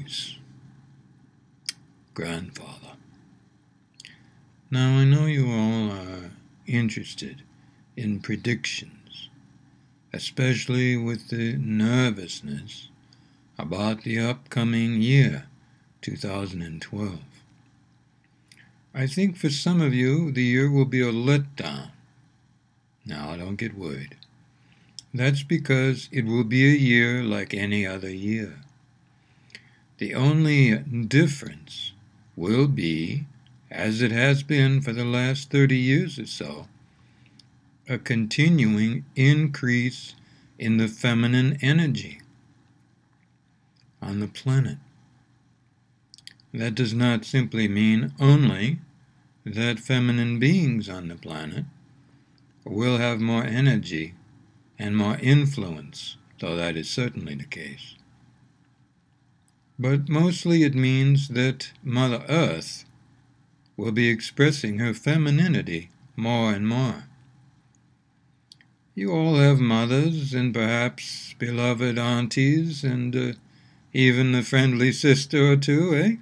Greetings, grandfather. Now I know you all are interested in predictions, especially with the nervousness about the upcoming year, 2012. I think for some of you the year will be a letdown. Now don't get worried. That's because it will be a year like any other year. The only difference will be, as it has been for the last 30 years or so, a continuing increase in the feminine energy on the planet. That does not simply mean only that feminine beings on the planet will have more energy and more influence, though that is certainly the case. But mostly it means that Mother Earth will be expressing her femininity more and more. You all have mothers and perhaps beloved aunties and even a friendly sister or two, eh?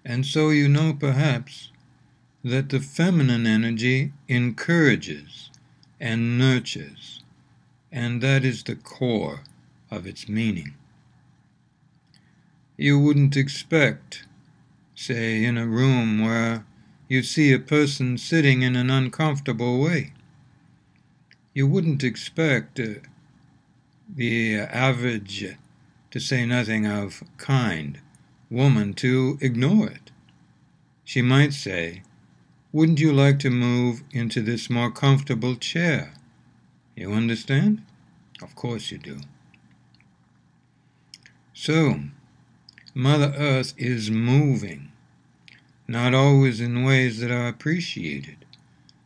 And so you know perhaps that the feminine energy encourages and nurtures, and that is the core of its meaning. You wouldn't expect, say, in a room where you see a person sitting in an uncomfortable way. You wouldn't expect the average, to say nothing of kind, woman to ignore it. She might say, "Wouldn't you like to move into this more comfortable chair?" You understand? Of course you do. So, Mother Earth is moving, not always in ways that are appreciated.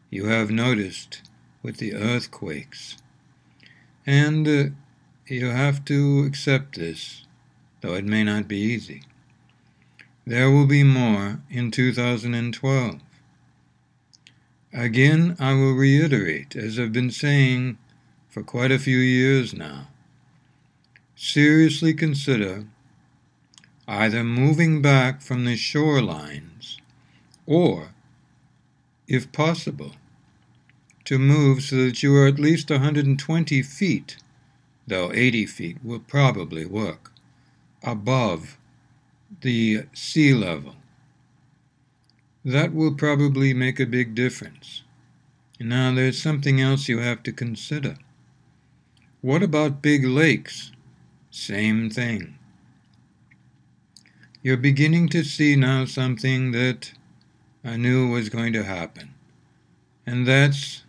You have noticed with the earthquakes. And you have to accept this, though it may not be easy. There will be more in 2012. Again, I will reiterate, as I've been saying for quite a few years now, seriously consider either moving back from the shorelines or, if possible, to move so that you are at least 120 feet, though 80 feet will probably work, above the sea level. That will probably make a big difference. Now there's something else you have to consider. What about big lakes? Same thing. You're beginning to see now something that I knew was going to happen, and that's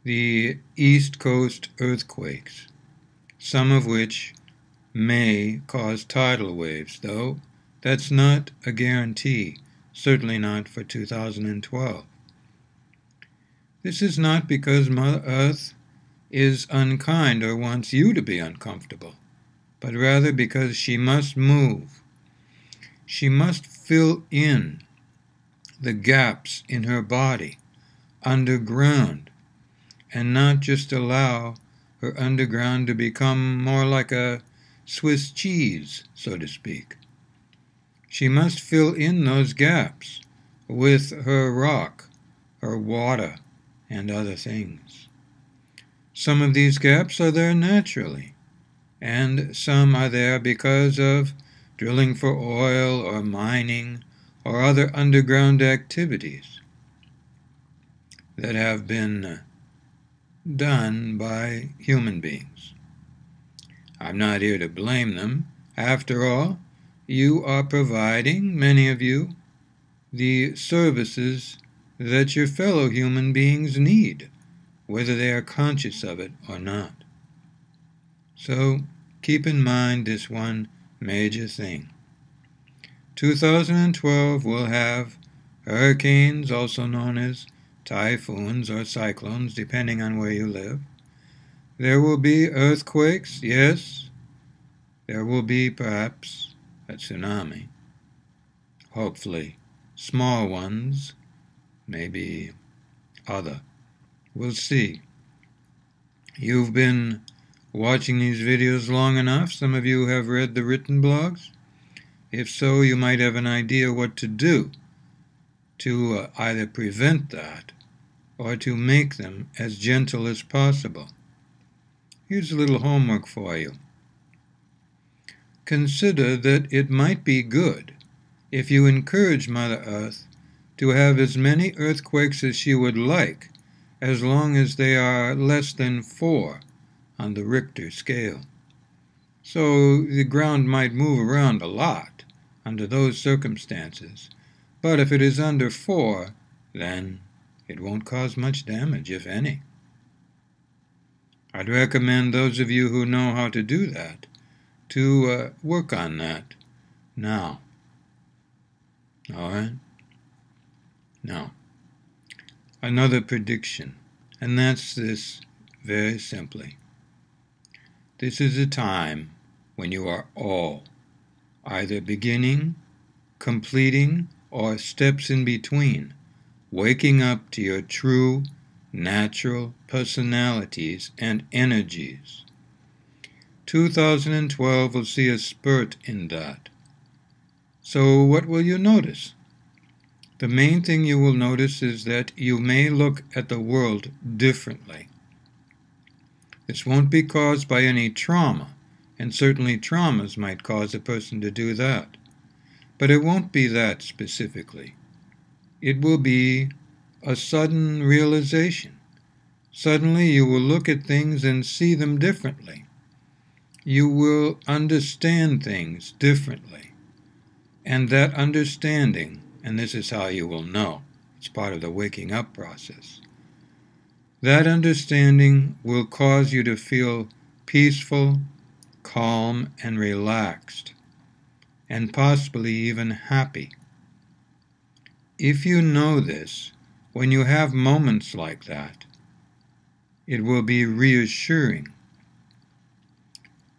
the East Coast earthquakes, some of which may cause tidal waves, though that's not a guarantee, certainly not for 2012. This is not because Mother Earth is unkind or wants you to be uncomfortable, but rather because she must move. She must fill in the gaps in her body underground and not just allow her underground to become more like a Swiss cheese, so to speak. She must fill in those gaps with her rock, her water, and other things. Some of these gaps are there naturally, and some are there because of drilling for oil or mining or other underground activities that have been done by human beings. I'm not here to blame them. After all, you are providing, many of you, the services that your fellow human beings need, whether they are conscious of it or not. So keep in mind this one major thing. 2012 will have hurricanes, also known as typhoons or cyclones, depending on where you live. There will be earthquakes, yes. There will be perhaps a tsunami. Hopefully, small ones, maybe other. We'll see. You've been watching these videos long enough, some of you have read the written blogs. If so, you might have an idea what to do to either prevent that or to make them as gentle as possible. Here's a little homework for you. Consider that it might be good if you encourage Mother Earth to have as many earthquakes as she would like, as long as they are less than 4 on the Richter scale. So the ground might move around a lot under those circumstances, but if it is under 4, then it won't cause much damage, if any. I'd recommend those of you who know how to do that to work on that now. All right? Now, another prediction, and that's this very simply. This is a time when you are all either beginning, completing, or steps in between, waking up to your true, natural personalities and energies. 2012 will see a spurt in that. So what will you notice? The main thing you will notice is that you may look at the world differently. This won't be caused by any trauma, and certainly traumas might cause a person to do that. But it won't be that specifically. It will be a sudden realization. Suddenly you will look at things and see them differently. You will understand things differently. And that understanding, and this is how you will know, it's part of the waking up process, that understanding will cause you to feel peaceful, calm, and relaxed, and possibly even happy. If you know this, when you have moments like that, it will be reassuring.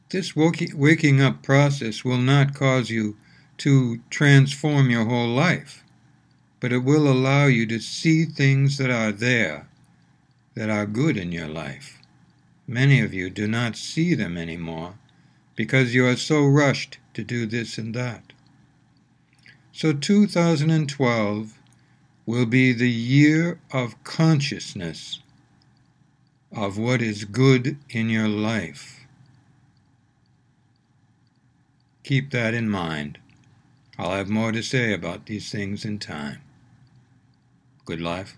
This waking up process will not cause you to transform your whole life, but it will allow you to see things that are there, that are good in your life. Many of you do not see them anymore because you are so rushed to do this and that. So 2012 will be the year of consciousness of what is good in your life. Keep that in mind. I'll have more to say about these things in time. Good life.